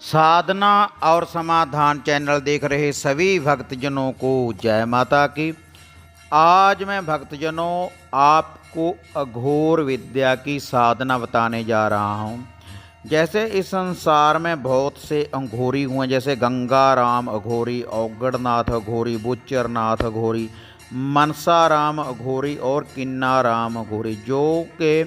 साधना और समाधान चैनल देख रहे सभी भक्तजनों को जय माता की। आज मैं भक्तजनों आपको अघोर विद्या की साधना बताने जा रहा हूँ। जैसे इस संसार में बहुत से अघोरी हुए, जैसे गंगाराम अघोरी, औगड़नाथ अघोरी, बुच्चरनाथ अघोरी, मनसाराम अघोरी और किन्नाराम अघोरी, जो के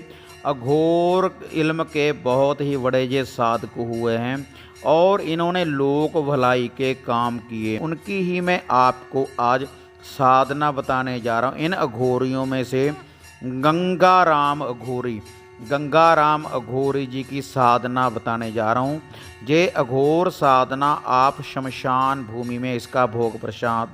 अघोर इल्म के बहुत ही बड़े ये साधक हुए हैं और इन्होंने लोक भलाई के काम किए। उनकी ही मैं आपको आज साधना बताने जा रहा हूँ। इन अघोरियों में से गंगाराम अघोरी जी की साधना बताने जा रहा हूँ। ये अघोर साधना आप शमशान भूमि में इसका भोग प्रसाद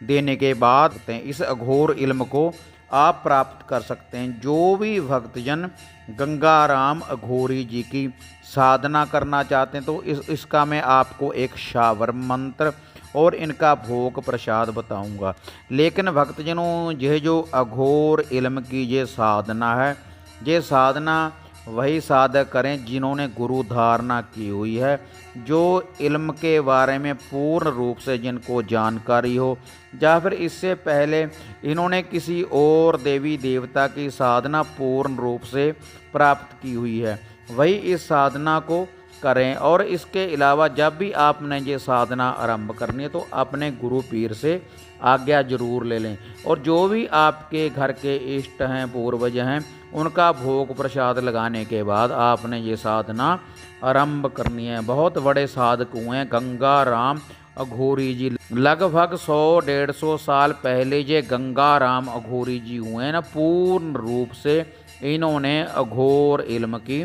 देने के बाद इस अघोर इल्म को आप प्राप्त कर सकते हैं। जो भी भक्तजन गंगाराम अघोरी जी की साधना करना चाहते हैं तो इसका मैं आपको एक शावर मंत्र और इनका भोग प्रसाद बताऊंगा। लेकिन भक्तजनों, यह जो अघोर इल्म की ये साधना है, ये साधना वही साधक करें जिन्होंने गुरु धारणा की हुई है, जो इल्म के बारे में पूर्ण रूप से जिनको जानकारी हो, या फिर इससे पहले इन्होंने किसी और देवी देवता की साधना पूर्ण रूप से प्राप्त की हुई है, वही इस साधना को करें। और इसके अलावा जब भी आपने ये साधना आरंभ करनी है तो अपने गुरु पीर से आज्ञा जरूर ले लें। और जो भी आपके घर के इष्ट हैं, पूर्वज हैं, उनका भोग प्रसाद लगाने के बाद आपने ये साधना आरंभ करनी है। बहुत बड़े साधक हुए हैं गंगाराम अघोरी जी। लगभग 100-150 साल पहले ये गंगाराम अघोरी जी हुए हैं ना, पूर्ण रूप से इन्होंने अघोर इल्म की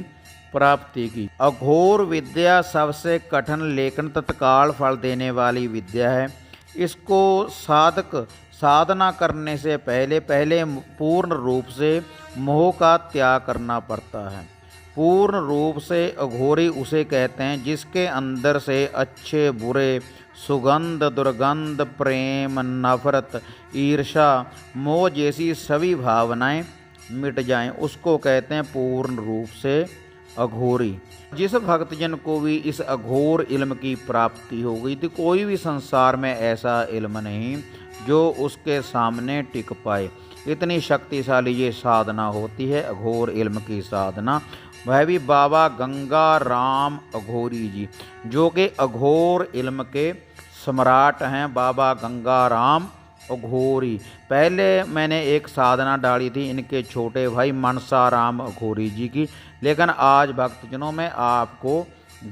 प्राप्ति की। अघोर विद्या सबसे कठिन लेकिन तत्काल फल देने वाली विद्या है। इसको साधक साधना करने से पहले पूर्ण रूप से मोह का त्याग करना पड़ता है। पूर्ण रूप से अघोरी उसे कहते हैं जिसके अंदर से अच्छे बुरे, सुगंध, दुर्गंध, प्रेम, नफरत, ईर्षा, मोह जैसी सभी भावनाएं मिट जाएं, उसको कहते हैं पूर्ण रूप से अघोरी। जिस भक्तजन को भी इस अघोर इल्म की प्राप्ति हो गई थी, कोई भी संसार में ऐसा इल्म नहीं जो उसके सामने टिक पाए। इतनी शक्तिशाली ये साधना होती है अघोर इल्म की साधना। वह भी बाबा गंगाराम अघोरी जी, जो कि अघोर इल्म के सम्राट हैं, बाबा गंगाराम अघोरी। पहले मैंने एक साधना डाली थी इनके छोटे भाई मनसाराम अघोरी जी की, लेकिन आज भक्तजनों में आपको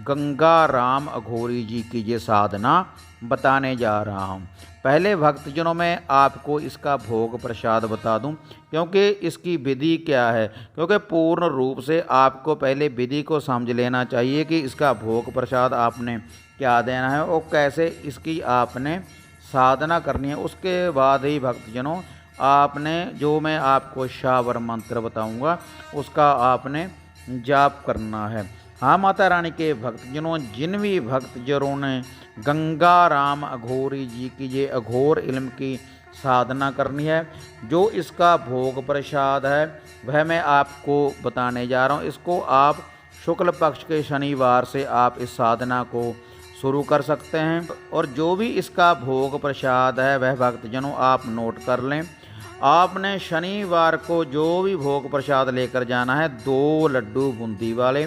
गंगाराम अघोरी जी की ये साधना बताने जा रहा हूँ। पहले भक्तजनों में आपको इसका भोग प्रसाद बता दूं, क्योंकि इसकी विधि क्या है, क्योंकि पूर्ण रूप से आपको पहले विधि को समझ लेना चाहिए कि इसका भोग प्रसाद आपने क्या देना है और कैसे इसकी आपने साधना करनी है। उसके बाद ही भक्तजनों आपने जो मैं आपको शावर मंत्र बताऊंगा उसका आपने जाप करना है। हाँ माता रानी के भक्तजनों, जिन भी भक्तजनों ने गंगाराम अघोरी जी की ये अघोर इल्म की साधना करनी है, जो इसका भोग प्रसाद है वह मैं आपको बताने जा रहा हूँ। इसको आप शुक्ल पक्ष के शनिवार से आप इस साधना को शुरू कर सकते हैं। और जो भी इसका भोग प्रसाद है वह भक्तजनों आप नोट कर लें। आपने शनिवार को जो भी भोग प्रसाद लेकर जाना है, 2 लड्डू बूंदी वाले,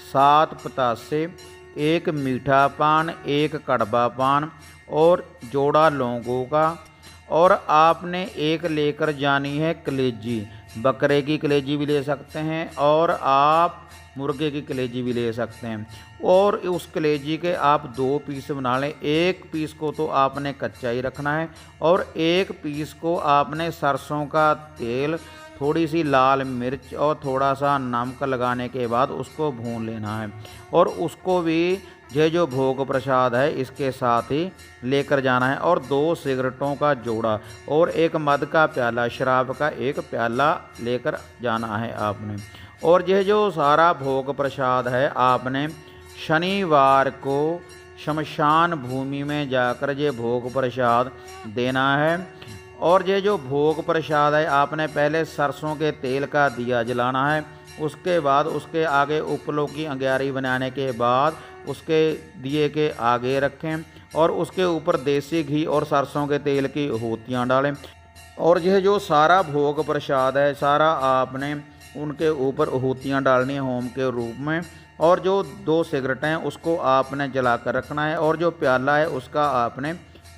7 पतासे, 1 मीठा पान, 1 कड़वा पान और जोड़ा लौंगों का। और आपने एक लेकर जानी है कलेजी, बकरे की कलेजी भी ले सकते हैं और आप मुर्गे की कलेजी भी ले सकते हैं। और उस कलेजी के आप 2 पीस बना लें। 1 पीस को तो आपने कच्चा ही रखना है और 1 पीस को आपने सरसों का तेल, थोड़ी सी लाल मिर्च और थोड़ा सा नमक लगाने के बाद उसको भून लेना है। और उसको भी ये जो भोग प्रसाद है इसके साथ ही लेकर जाना है। और 2 सिगरेटों का जोड़ा और 1 मद का प्याला, शराब का 1 प्याला लेकर जाना है आपने। और यह जो सारा भोग प्रसाद है आपने शनिवार को शमशान भूमि में जाकर ये भोग प्रसाद देना है। और ये जो भोग प्रसाद है आपने पहले सरसों के तेल का दिया जलाना है, उसके बाद उसके आगे उपलों की अंग्यारी बनाने के बाद उसके दिए के आगे रखें और उसके ऊपर देसी घी और सरसों के तेल की होतियाँ डालें। और यह जो सारा भोग प्रसाद है सारा आपने उनके ऊपर होतियाँ डालनी है होम के रूप में। और जो 2 सिगरेट हैं उसको आपने जला कर रखना है और जो प्याला है उसका आपने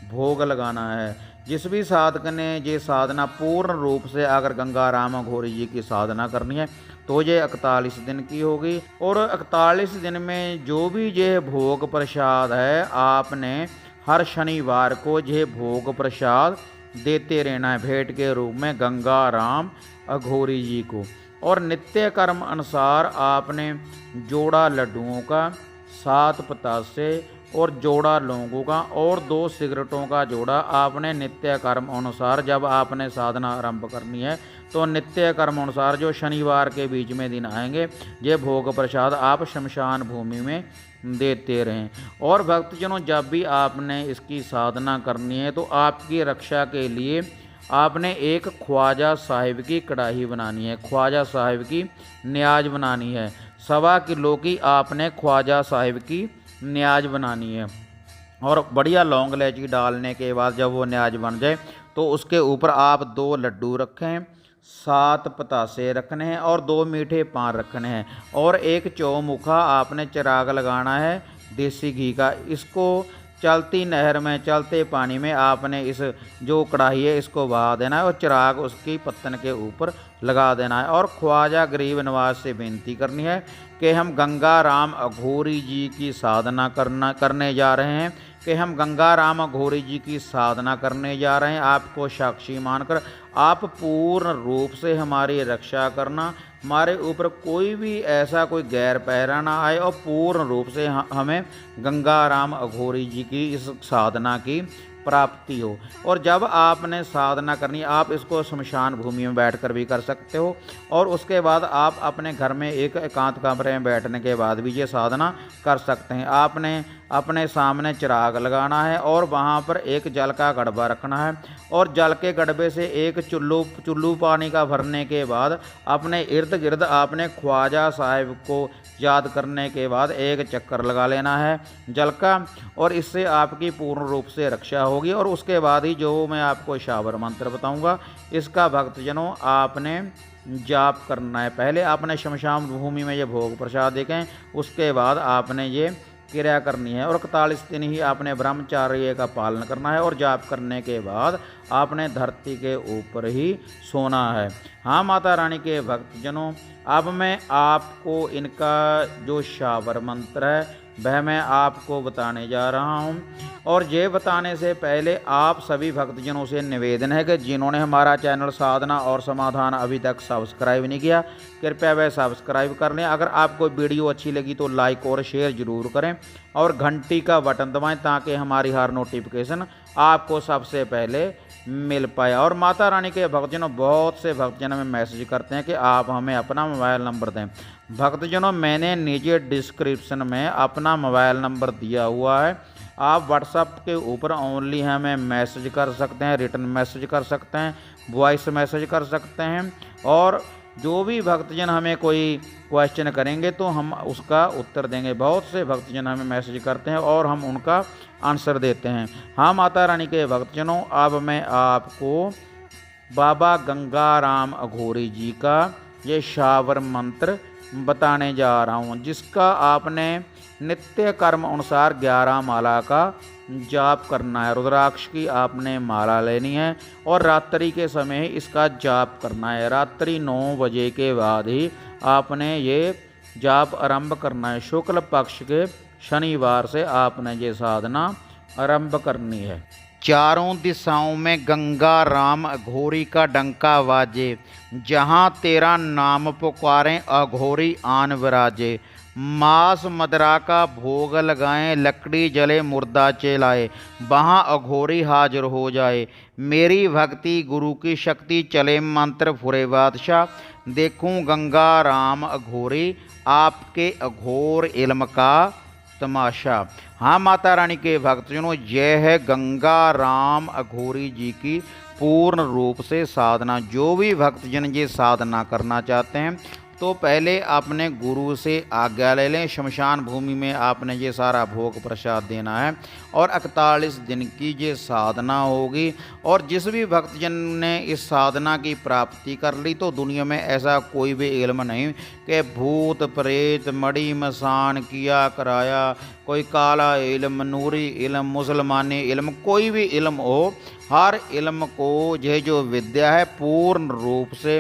भोग लगाना है। जिस भी साधक ने ये साधना पूर्ण रूप से अगर गंगाराम अघोरी जी की साधना करनी है तो ये 41 दिन की होगी। और 41 दिन में जो भी ये भोग प्रसाद है आपने हर शनिवार को ये भोग प्रसाद देते रहना है भेंट के रूप में गंगाराम अघोरी जी को। और नित्य कर्म अनुसार आपने जोड़ा लड्डुओं का, 7 पतासे और जोड़ा लौंगों का और 2 सिगरेटों का जोड़ा आपने नित्य कर्म अनुसार जब आपने साधना आरंभ करनी है तो नित्य कर्म अनुसार जो शनिवार के बीच में दिन आएंगे ये भोग प्रसाद आप शमशान भूमि में देते रहें। और भक्तजनों जब भी आपने इसकी साधना करनी है तो आपकी रक्षा के लिए आपने एक ख्वाजा साहिब की कढ़ाई बनानी है, ख्वाजा साहिब की न्याज बनानी है। 1.25 किलो की आपने ख्वाजा साहिब की न्याज बनानी है। और बढ़िया लौंग इलायची डालने के बाद जब वो न्याज बन जाए तो उसके ऊपर आप 2 लड्डू रखें, 7 पतासे रखने हैं और 2 मीठे पान रखने हैं और एक चौमुखा आपने चिराग लगाना है देसी घी का। इसको चलती नहर में चलते पानी में आपने इस जो कढ़ाई है इसको बहा देना है और चिराग उसकी पत्तन के ऊपर लगा देना है। और ख्वाजा गरीब नवाज से बेनती करनी है कि हम गंगाराम अघोरी जी की साधना करने जा रहे हैं, कि हम गंगाराम अघोरी जी की साधना करने जा रहे हैं। आपको साक्षी मानकर आप पूर्ण रूप से हमारी रक्षा करना, हमारे ऊपर कोई भी ऐसा कोई गैर पहरा ना आए और पूर्ण रूप से हमें गंगाराम अघोरी जी की इस साधना की प्राप्ति हो। और जब आपने साधना करनी आप इसको शमशान भूमि में बैठकर भी कर सकते हो और उसके बाद आप अपने घर में एक एकांत कमरे में बैठने के बाद भी ये साधना कर सकते हैं। आपने अपने सामने चिराग लगाना है और वहाँ पर एक जल का गड़बा रखना है और जल के गड़बे से एक चुल्लू पानी का भरने के बाद अपने इर्द गिर्द आपने ख्वाजा साहिब को याद करने के बाद एक चक्कर लगा लेना है जल का और इससे आपकी पूर्ण रूप से रक्षा होगी। और उसके बाद ही जो मैं आपको शावर मंत्र बताऊंगा इसका भक्तजनों आपने जाप करना है। पहले आपने शमशान भूमि में ये भोग प्रसाद देखें, उसके बाद आपने ये क्रिया करनी है और 41 दिन ही आपने ब्रह्मचार्य का पालन करना है और जाप करने के बाद आपने धरती के ऊपर ही सोना है। हाँ माता रानी के भक्तजनों, अब मैं आपको इनका जो शावर मंत्र है वह मैं आपको बताने जा रहा हूँ। और ये बताने से पहले आप सभी भक्तजनों से निवेदन है कि जिन्होंने हमारा चैनल साधना और समाधान अभी तक सब्सक्राइब नहीं किया कृपया वह सब्सक्राइब कर लें। अगर आपको वीडियो अच्छी लगी तो लाइक और शेयर ज़रूर करें और घंटी का बटन दबाएं ताकि हमारी हर नोटिफिकेशन आपको सबसे पहले मिल पाए। और माता रानी के भक्तजनों बहुत से भक्तजन में मैसेज करते हैं कि आप हमें अपना मोबाइल नंबर दें। भक्तजनों मैंने नीचे डिस्क्रिप्शन में अपना मोबाइल नंबर दिया हुआ है, आप व्हाट्सएप के ऊपर ओनली हमें मैसेज कर सकते हैं, रिटर्न मैसेज कर सकते हैं, वॉइस मैसेज कर सकते हैं। और जो भी भक्तजन हमें कोई क्वेश्चन करेंगे तो हम उसका उत्तर देंगे। बहुत से भक्तजन हमें मैसेज करते हैं और हम उनका आंसर देते हैं। हाँ माता रानी के भक्तजनों, अब मैं आपको बाबा गंगाराम अघोरी जी का ये शावर मंत्र बताने जा रहा हूँ, जिसका आपने नित्य कर्म अनुसार 11 माला का जाप करना है। रुद्राक्ष की आपने माला लेनी है और रात्रि के समय ही इसका जाप करना है। रात्रि 9 बजे के बाद ही आपने ये जाप आरंभ करना है। शुक्ल पक्ष के शनिवार से आपने ये साधना आरंभ करनी है। चारों दिशाओं में गंगाराम अघोरी का डंका बाजे, जहाँ तेरा नाम पुकारें अघोरी आन विराजे। मांस मदरा का भोग लगाएं, लकड़ी जले मुर्दा चलाए, वहाँ अघोरी हाजिर हो जाए। मेरी भक्ति गुरु की शक्ति चले मंत्र फुरे बादशाह, देखूं गंगाराम अघोरी आपके अघोर इल्म का तमाशा। हाँ माता रानी के भक्तजनों, यह है गंगाराम अघोरी जी की पूर्ण रूप से साधना। जो भी भक्तजन ये साधना करना चाहते हैं तो पहले अपने गुरु से आज्ञा ले लें। शमशान भूमि में आपने ये सारा भोग प्रसाद देना है और 41 दिन की ये साधना होगी। और जिस भी भक्तजन ने इस साधना की प्राप्ति कर ली तो दुनिया में ऐसा कोई भी इल्म नहीं कि भूत प्रेत मड़ी मसान किया कराया, कोई काला इल्म, नूरी इल्म, मुसलमानी इल्म, कोई भी इल्म हो, हर इल्म को यह जो विद्या है पूर्ण रूप से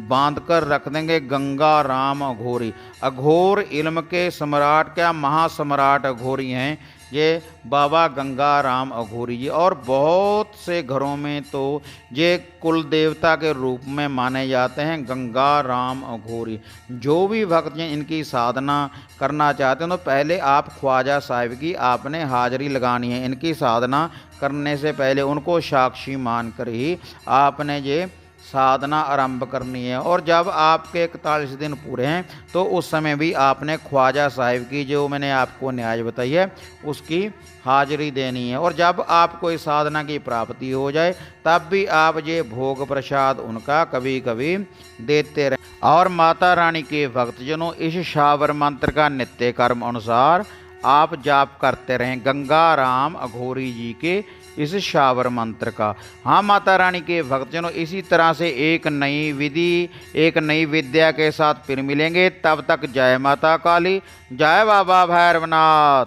बांध कर रख देंगे गंगा राम अघोरी। अघोर इल्म के सम्राट, क्या महासम्राट अघोरी हैं ये बाबा गंगा राम अघोरी जी। और बहुत से घरों में तो ये कुल देवता के रूप में माने जाते हैं गंगा राम अघोरी। जो भी भक्त इनकी साधना करना चाहते हैं तो पहले आप ख्वाजा साहिब की आपने हाजिरी लगानी है। इनकी साधना करने से पहले उनको साक्षी मानकर ही आपने ये साधना आरंभ करनी है। और जब आपके 41 दिन पूरे हैं तो उस समय भी आपने ख्वाजा साहिब की जो मैंने आपको न्याज बताई है उसकी हाजिरी देनी है। और जब आपको इस साधना की प्राप्ति हो जाए तब भी आप ये भोग प्रसाद उनका कभी कभी देते रहें। और माता रानी के भक्तजनों इस शावर मंत्र का नित्य कर्म अनुसार आप जाप करते रहें गंगा राम अघोरी जी के इस शावर मंत्र का। हाँ माता रानी के भक्तजनों, इसी तरह से एक नई विधि, एक नई विद्या के साथ फिर मिलेंगे। तब तक जय माता काली, जय बाबा भैरवनाथ।